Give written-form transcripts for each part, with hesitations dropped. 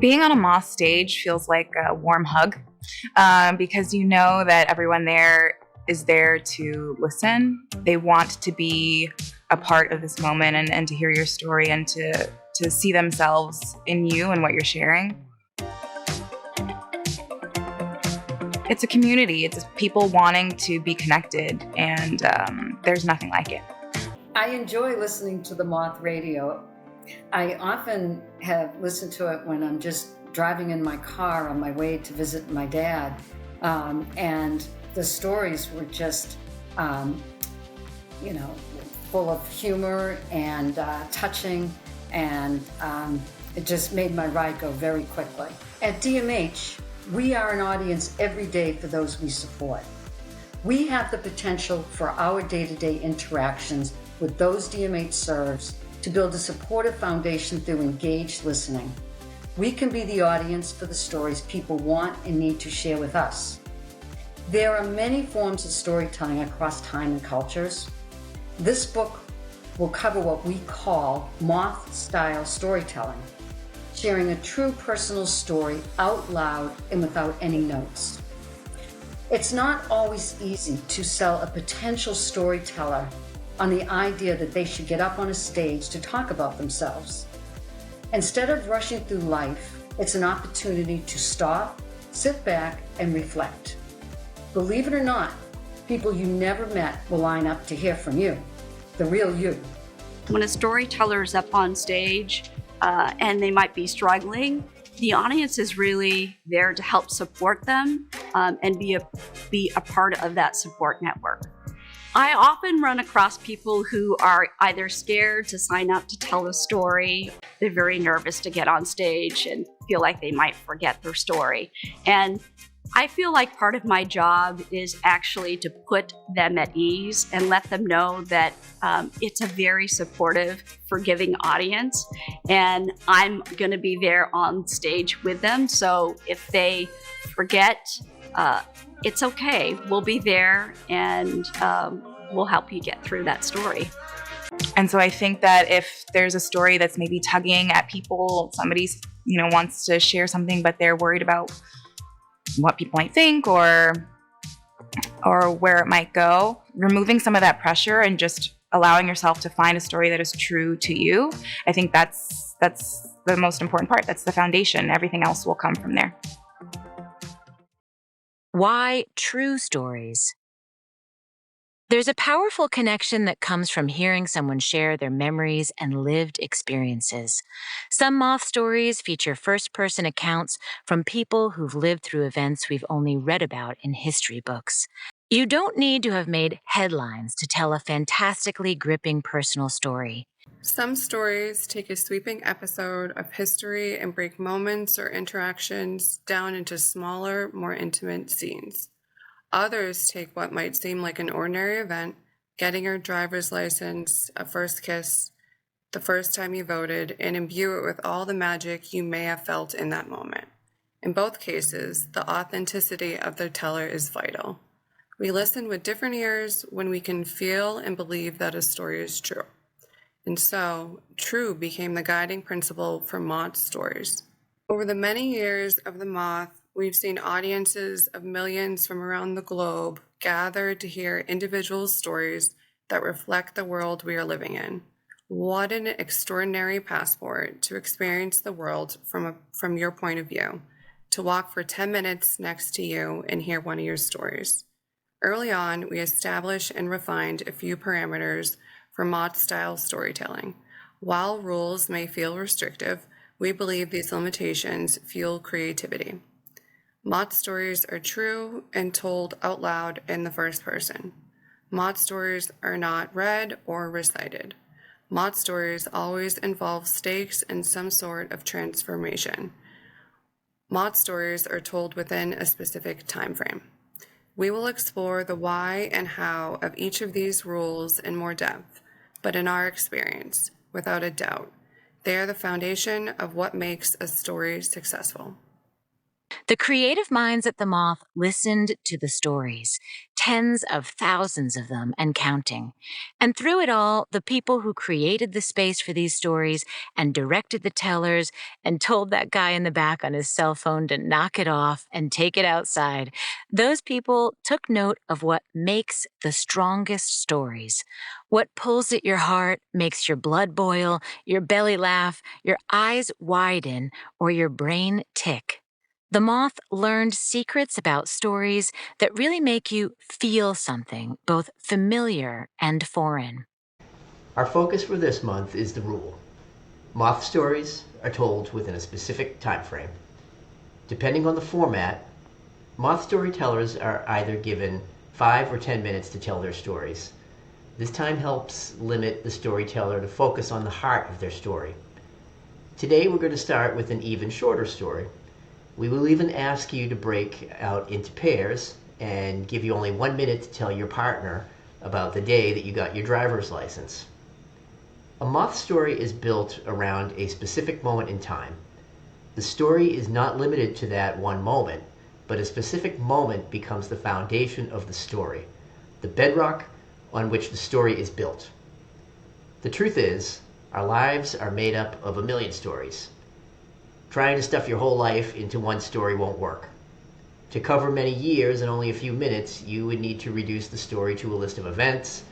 Being on a Moth stage feels like a warm hug because you know that everyone there is there to listen. They want to be a part of this moment and to hear your story and to see themselves in you and what you're sharing. It's a community. It's people wanting to be connected, and there's nothing like it. I enjoy listening to the Moth radio. I often have listened to it when I'm just driving in my car on my way to visit my dad. And the stories were just, full of humor and touching, and it just made my ride go very quickly. At DMH, we are an audience every day for those we support. We have the potential for our day-to-day interactions with those DMH serves to build a supportive foundation through engaged listening. We can be the audience for the stories people want and need to share with us. There are many forms of storytelling across time and cultures. This book will cover what we call Moth-style storytelling, sharing a true personal story out loud and without any notes. It's not always easy to sell a potential storyteller on the idea that they should get up on a stage to talk about themselves. Instead of rushing through life, it's an opportunity to stop, sit back, and reflect. Believe it or not, people you never met will line up to hear from you, the real you. When a storyteller is up on stage and they might be struggling, the audience is really there to help support them and be a part of that support network. I often run across people who are either scared to sign up to tell a story, they're very nervous to get on stage and feel like they might forget their story. And I feel like part of my job is actually to put them at ease and let them know that it's a very supportive, forgiving audience, and I'm going to be there on stage with them. So if they forget, it's okay. We'll be there, and we'll help you get through that story. And so I think that if there's a story that's maybe tugging at people, somebody's wants to share something, but they're worried about what people might think or where it might go, removing some of that pressure and just allowing yourself to find a story that is true to you, I think that's the most important part. That's the foundation. Everything else will come from there. Why true stories? There's a powerful connection that comes from hearing someone share their memories and lived experiences. Some Moth stories feature first-person accounts from people who've lived through events we've only read about in history books. You don't need to have made headlines to tell a fantastically gripping personal story. Some stories take a sweeping episode of history and break moments or interactions down into smaller, more intimate scenes. Others take what might seem like an ordinary event, getting your driver's license, a first kiss, the first time you voted, and imbue it with all the magic you may have felt in that moment. In both cases, the authenticity of the teller is vital. We listen with different ears when we can feel and believe that a story is true. And so, true became the guiding principle for Moth stories. Over the many years of the Moth, we've seen audiences of millions from around the globe gather to hear individual stories that reflect the world we are living in. What an extraordinary passport to experience the world from your point of view, to walk for 10 minutes next to you and hear one of your stories. Early on, we established and refined a few parameters for Moth-style storytelling. While rules may feel restrictive, we believe these limitations fuel creativity. Moth stories are true and told out loud in the first person. Moth stories are not read or recited. Moth stories always involve stakes and some sort of transformation. Moth stories are told within a specific time frame. We will explore the why and how of each of these rules in more depth, but in our experience, without a doubt, they are the foundation of what makes a story successful. The creative minds at the Moth listened to the stories, tens of thousands of them and counting. And through it all, the people who created the space for these stories and directed the tellers and told that guy in the back on his cell phone to knock it off and take it outside, those people took note of what makes the strongest stories. What pulls at your heart, makes your blood boil, your belly laugh, your eyes widen, or your brain tick. The Moth learned secrets about stories that really make you feel something, both familiar and foreign. Our focus for this month is the rule. Moth stories are told within a specific time frame. Depending on the format, Moth storytellers are either given 5 or 10 minutes to tell their stories. This time helps limit the storyteller to focus on the heart of their story. Today we're going to start with an even shorter story. We will even ask you to break out into pairs and give you only 1 minute to tell your partner about the day that you got your driver's license. A Moth story is built around a specific moment in time. The story is not limited to that one moment, but a specific moment becomes the foundation of the story, the bedrock on which the story is built. The truth is, our lives are made up of a million stories. Trying to stuff your whole life into one story won't work. To cover many years in only a few minutes, you would need to reduce the story to a list of events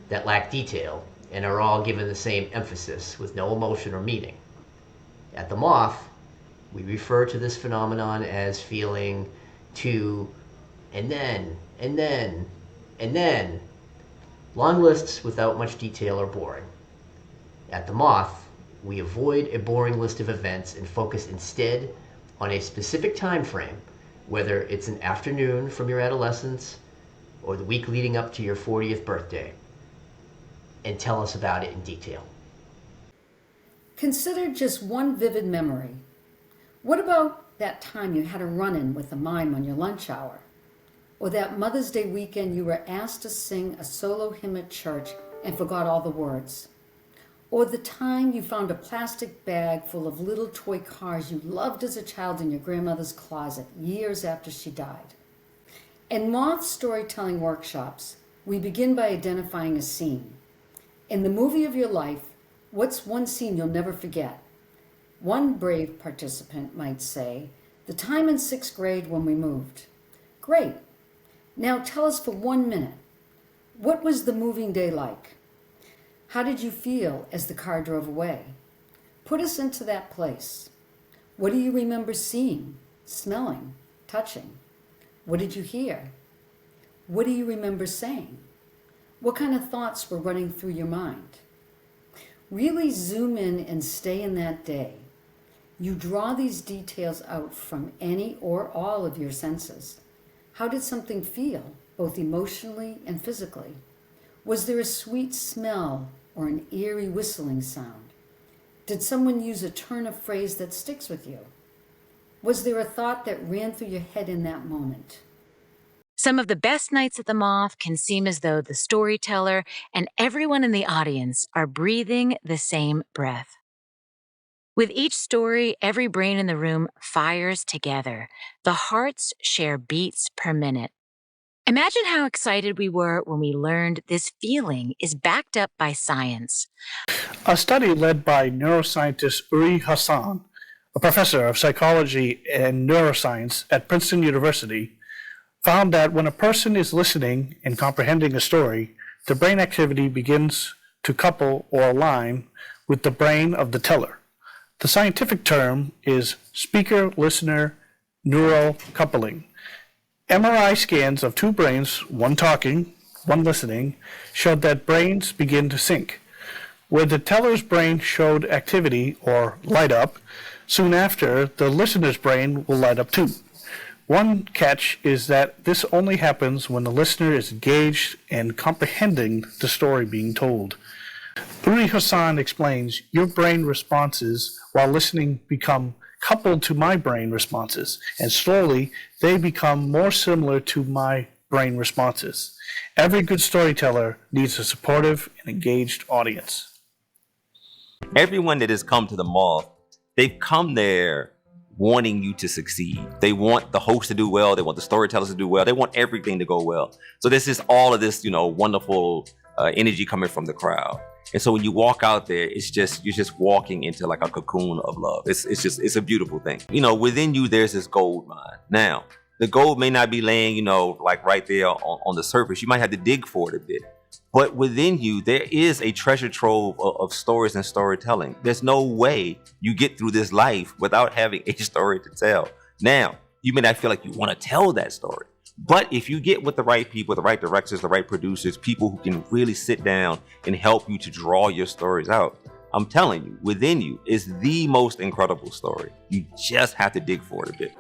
that lack detail and are all given the same emphasis with no emotion or meaning. At the Moth, we refer to this phenomenon as feeling to and then, and then, and then. Long lists without much detail are boring. At the Moth, we avoid a boring list of events and focus instead on a specific time frame, whether it's an afternoon from your adolescence or the week leading up to your 40th birthday, and tell us about it in detail. Consider just one vivid memory. What about that time you had a run-in with a mime on your lunch hour? Or that Mother's Day weekend you were asked to sing a solo hymn at church and forgot all the words? Or the time you found a plastic bag full of little toy cars you loved as a child in your grandmother's closet years after she died? In Moth storytelling workshops, we begin by identifying a scene. In the movie of your life, what's one scene you'll never forget? One brave participant might say, the time in 6th grade when we moved. Great. Now tell us for 1 minute, what was the moving day like? How did you feel as the car drove away? Put us into that place. What do you remember seeing, smelling, touching? What did you hear? What do you remember saying? What kind of thoughts were running through your mind? Really zoom in and stay in that day. You draw these details out from any or all of your senses. How did something feel, both emotionally and physically? Was there a sweet smell or an eerie whistling sound? Did someone use a turn of phrase that sticks with you? Was there a thought that ran through your head in that moment? Some of the best nights at the Moth can seem as though the storyteller and everyone in the audience are breathing the same breath. With each story, every brain in the room fires together. The hearts share beats per minute. Imagine how excited we were when we learned this feeling is backed up by science. A study led by neuroscientist Uri Hassan, a professor of psychology and neuroscience at Princeton University, found that when a person is listening and comprehending a story, the brain activity begins to couple or align with the brain of the teller. The scientific term is speaker-listener neural coupling. MRI scans of two brains, one talking, one listening, showed that brains begin to sync. Where the teller's brain showed activity or light up, soon after, the listener's brain will light up too. One catch is that this only happens when the listener is engaged and comprehending the story being told. Uri Hassan explains, your brain responses while listening become coupled to my brain responses, and slowly they become more similar to my brain responses. Every good storyteller needs a supportive and engaged audience. Everyone that has come to the Moth, they've come there wanting you to succeed. They want the host to do well. They want the storytellers to do well. They want everything to go well. So this is all of this, wonderful energy coming from the crowd. And so when you walk out there, you're just walking into like a cocoon of love. It's a beautiful thing. Within you, there's this gold mine. Now, the gold may not be laying, like right there on the surface. You might have to dig for it a bit. But within you, there is a treasure trove of stories and storytelling. There's no way you get through this life without having a story to tell. Now, you may not feel like you want to tell that story. But if you get with the right people, the right directors, the right producers, people who can really sit down and help you to draw your stories out, I'm telling you, within you is the most incredible story. You just have to dig for it a bit.